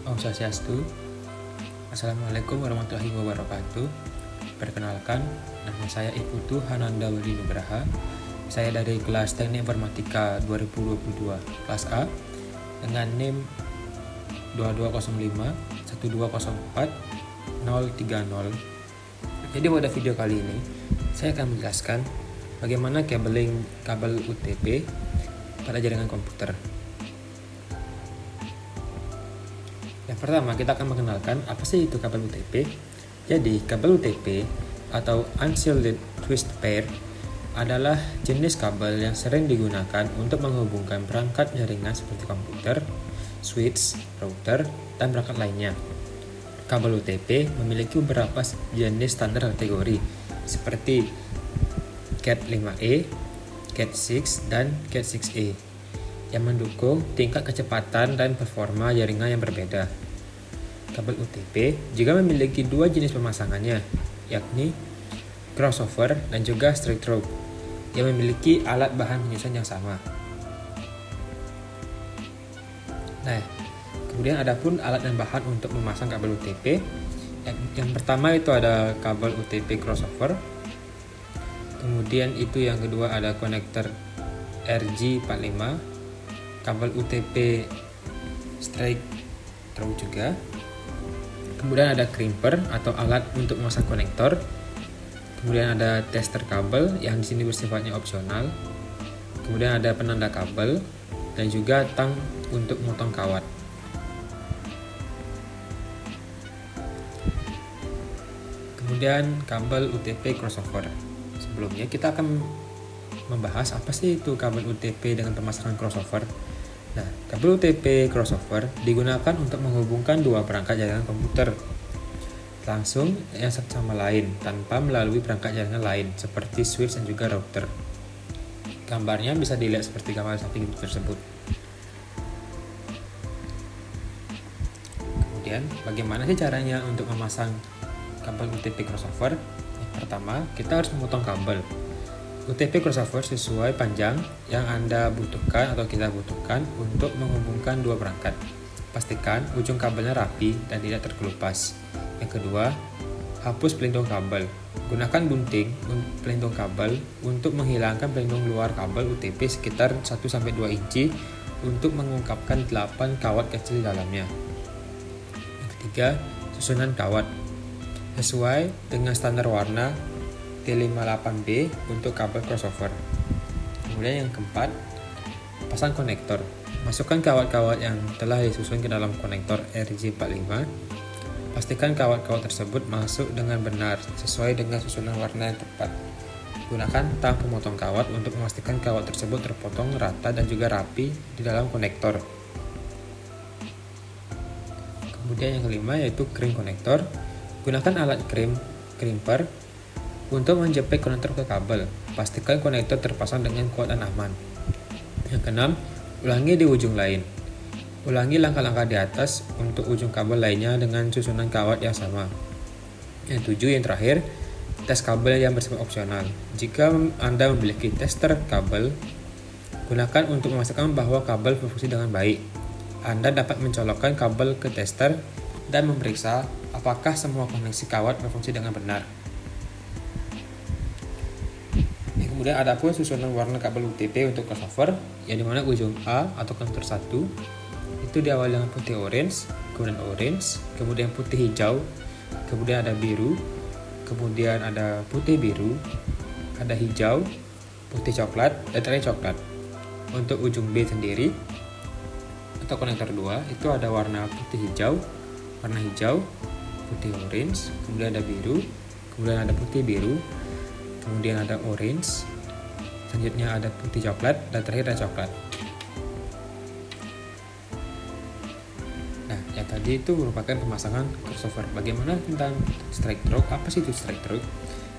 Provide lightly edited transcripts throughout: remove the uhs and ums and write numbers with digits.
Om Swastiastu. Assalamualaikum warahmatullahi wabarakatuh. Perkenalkan, nama saya Iputu Hananda Wadi Nugraha. Saya dari kelas Teknik Informatika 2022 kelas A dengan NIM 2205 1204 030. Jadi pada video kali ini saya akan menjelaskan bagaimana cabling kabel UTP pada jaringan komputer. Yang pertama, kita akan mengenalkan apa sih itu kabel UTP. Jadi, kabel UTP atau Unshielded Twist Pair adalah jenis kabel yang sering digunakan untuk menghubungkan perangkat jaringan seperti komputer, switch, router, dan perangkat lainnya. Kabel UTP memiliki beberapa jenis standar kategori seperti Cat5e, Cat6, dan Cat6e yang mendukung tingkat kecepatan dan performa jaringan yang berbeda. Kabel UTP juga memiliki dua jenis pemasangannya, yakni crossover dan juga straight through, yang memiliki alat bahan penyusun yang sama. Nah, kemudian ada pun alat dan bahan untuk memasang kabel UTP. Yang pertama itu ada kabel UTP crossover. Kemudian itu yang kedua ada konektor RJ45, kabel UTP straight through juga. Kemudian ada crimper atau alat untuk memasang konektor. Kemudian ada tester kabel yang di sini bersifatnya opsional. Kemudian ada penanda kabel dan juga tang untuk memotong kawat. Kemudian kabel UTP crossover. Sebelumnya kita akan membahas apa sih itu kabel UTP dengan pemasangan crossover. Nah, kabel UTP crossover digunakan untuk menghubungkan dua perangkat jaringan komputer langsung yang satu sama lain tanpa melalui perangkat jaringan lain seperti switch dan juga router. Gambarnya bisa dilihat seperti gambar samping tersebut. Kemudian, bagaimana sih caranya untuk memasang kabel UTP crossover? Yang pertama, kita harus memotong kabel. UTP crossover sesuai panjang yang Anda butuhkan atau kita butuhkan untuk menghubungkan dua perangkat. Pastikan ujung kabelnya rapi dan tidak terkelupas. Yang kedua, hapus pelindung kabel. Gunakan gunting pelindung kabel untuk menghilangkan pelindung luar kabel UTP sekitar 1-2 inci untuk mengungkapkan 8 kawat kecil di dalamnya. Yang ketiga, susunan kawat. Sesuai dengan standar warna T58B untuk kabel crossover. Kemudian yang keempat, pasang konektor. Masukkan kawat-kawat yang telah disusun ke dalam konektor RJ45. Pastikan kawat-kawat tersebut masuk dengan benar sesuai dengan susunan warna yang tepat. Gunakan tang pemotong kawat untuk memastikan kawat tersebut terpotong rata dan juga rapi di dalam konektor. Kemudian yang kelima yaitu krim konektor. Gunakan alat crimper untuk menjepit konektor ke kabel. Pastikan konektor terpasang dengan kuat dan aman. Yang keenam, ulangi di ujung lain. Ulangi langkah-langkah di atas untuk ujung kabel lainnya dengan susunan kawat yang sama. Yang tujuh, yang terakhir, tes kabel yang bersifat opsional. Jika Anda memiliki tester kabel, gunakan untuk memastikan bahwa kabel berfungsi dengan baik. Anda dapat mencolokkan kabel ke tester dan memeriksa apakah semua koneksi kawat berfungsi dengan benar. Kemudian ada pun susunan warna kabel UTP untuk crossover, yang dimana ujung A atau konektor 1 itu diawali dengan putih orange, kemudian putih hijau, kemudian ada biru, kemudian ada putih biru, ada hijau, putih coklat, dan terakhir coklat. Untuk ujung B sendiri atau konektor 2 itu ada warna putih hijau, warna hijau, putih orange, kemudian ada biru, kemudian ada putih biru, kemudian ada orange, selanjutnya ada putih coklat, dan terakhir ada coklat. Nah, yang tadi itu merupakan pemasangan crossover. Bagaimana tentang straight through? Apa sih itu straight through?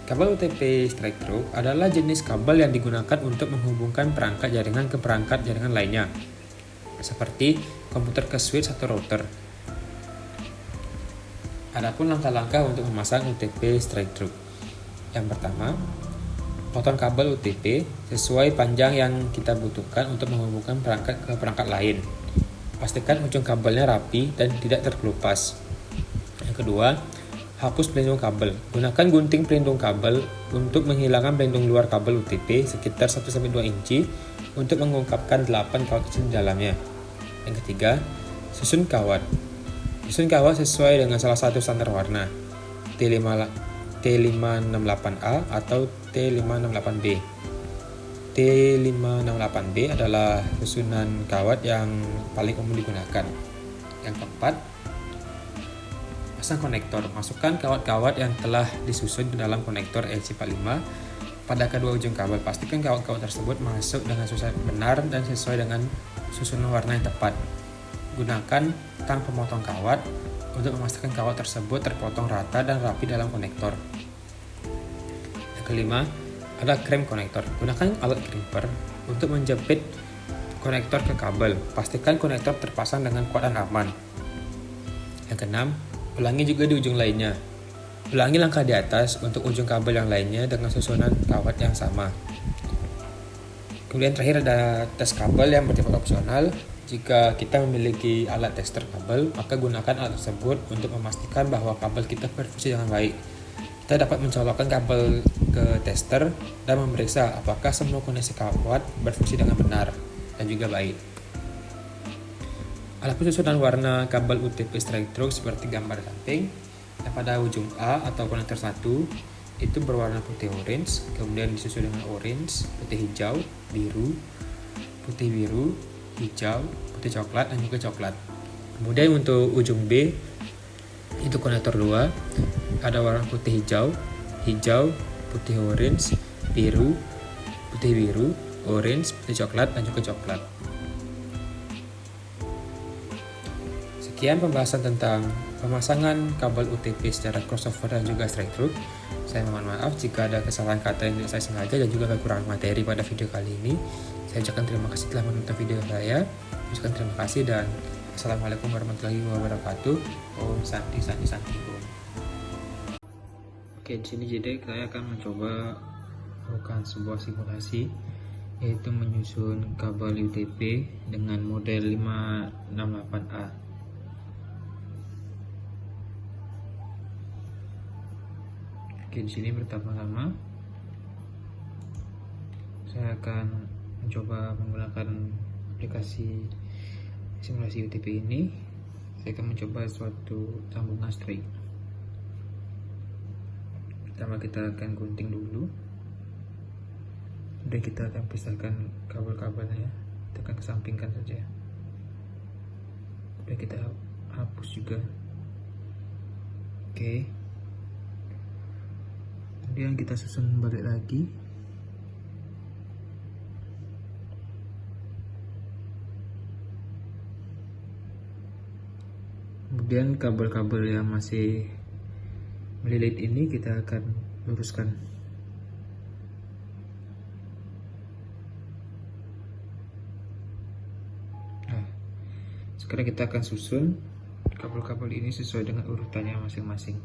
Kabel UTP straight through adalah jenis kabel yang digunakan untuk menghubungkan perangkat jaringan ke perangkat jaringan lainnya, seperti komputer ke switch atau router. Adapun langkah-langkah untuk memasang UTP straight through. Yang pertama, potong kabel UTP sesuai panjang yang kita butuhkan untuk menghubungkan perangkat ke perangkat lain. Pastikan ujung kabelnya rapi dan tidak terkelupas. Yang kedua, hapus pelindung kabel. Gunakan gunting pelindung kabel untuk menghilangkan pelindung luar kabel UTP sekitar 1-2 inci untuk mengungkapkan 8 kawat kecil di dalamnya. Yang ketiga, susun kawat. Susun kawat sesuai dengan salah satu standar warna, T568A atau T568B. T568B adalah susunan kawat yang paling umum digunakan. Yang keempat, pasang konektor. Masukkan kawat-kawat yang telah disusun ke dalam konektor LC45 pada kedua ujung kabel. Pastikan kawat-kawat tersebut masuk dengan susunan benar dan sesuai dengan susunan warna yang tepat. Gunakan tang pemotong kawat untuk memastikan kawat tersebut terpotong rata dan rapi dalam konektor. Yang kelima, ada krem konektor. Gunakan alat crimper untuk menjepit konektor ke kabel. Pastikan konektor terpasang dengan kuat dan aman. Yang keenam, ulangi juga di ujung lainnya. Ulangi langkah di atas untuk ujung kabel yang lainnya dengan susunan kawat yang sama. Kemudian terakhir ada tes kabel yang bersifat opsional. Jika kita memiliki alat tester kabel, maka gunakan alat tersebut untuk memastikan bahwa kabel kita berfungsi dengan baik. Kita dapat mencolokkan kabel ke tester dan memeriksa apakah semua koneksi kawat berfungsi dengan benar dan juga baik. Adapun susunan warna kabel UTP strike through seperti gambar samping, yang pada ujung A atau konektor 1 itu berwarna putih orange, kemudian disusul dengan orange, putih hijau, biru, putih biru, hijau, putih coklat dan juga coklat. Kemudian untuk ujung B itu konektor 2 ada warna putih hijau, hijau, putih orange, biru, putih biru, orange, putih coklat dan juga coklat. Sekian pembahasan tentang pemasangan kabel UTP secara crossover dan juga straight through. Saya mohon maaf jika ada kesalahan kata yang tidak saya sengaja dan juga kekurangan materi pada video kali ini. Saya ucapkan terima kasih telah menonton video saya. Ucapkan terima kasih dan Assalamualaikum warahmatullahi wabarakatuh. Om Santi Santi Santi Om. Oke, di sini jadi saya akan mencoba melakukan sebuah simulasi, yaitu menyusun kabel UTP dengan model 568A. Oke, di sini pertama-tama saya akan mencoba menggunakan aplikasi simulasi UTP ini. Saya akan mencoba suatu sambungan string. Pertama kita akan gunting dulu, dan kita akan pisahkan kabel-kabelnya. Kita akan kesampingkan saja, dan kita hapus juga. Oke, kemudian kita susun balik lagi. Kemudian kabel-kabel yang masih melilit ini kita akan luruskan. Nah, sekarang kita akan susun kabel-kabel ini sesuai dengan urutannya masing-masing.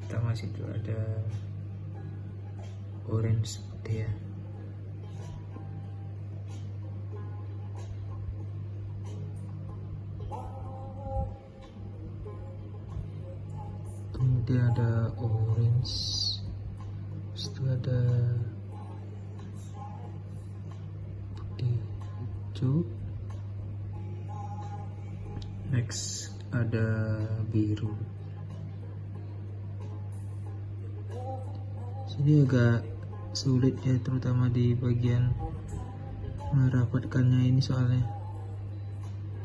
Pertama situ ada orange putih ya. Kemudian ada orange, itu ada putih hijau, next ada biru. Sini agak sulit ya, terutama di bagian merapatkannya ini, soalnya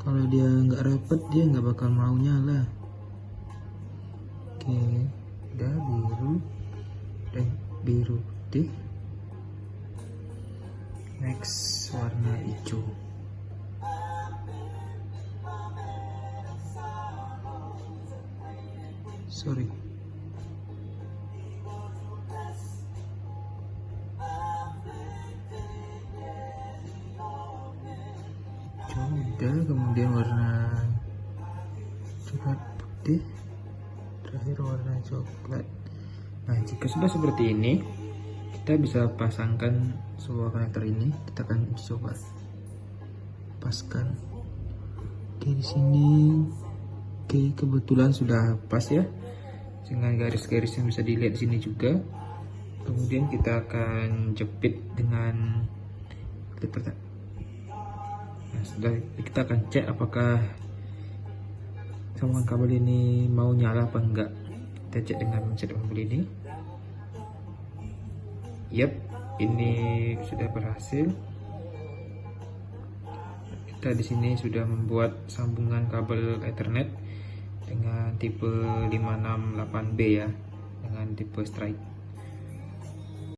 kalau dia nggak rapat dia nggak bakal mau nyala. Oke, udah biru dan biru putih. Next warna hijau. Sorry. Udah, kemudian warna coklat putih, terakhir warna coklat. Nah, jika sudah seperti ini, kita bisa pasangkan sebuah konektor ini. Kita akan coba paskan. Oke, di sini. Oke, kebetulan sudah pas ya, dengan garis-garis yang bisa dilihat di sini juga. Kemudian kita akan jepit dengan clip. Nah, sudah, kita akan cek apakah sambungan kabel ini mau nyala apa enggak. Kita cek dengan mencet tombol ini. Yap, ini sudah berhasil. Kita di sini sudah membuat sambungan kabel Ethernet dengan tipe 568B ya, dengan tipe strike.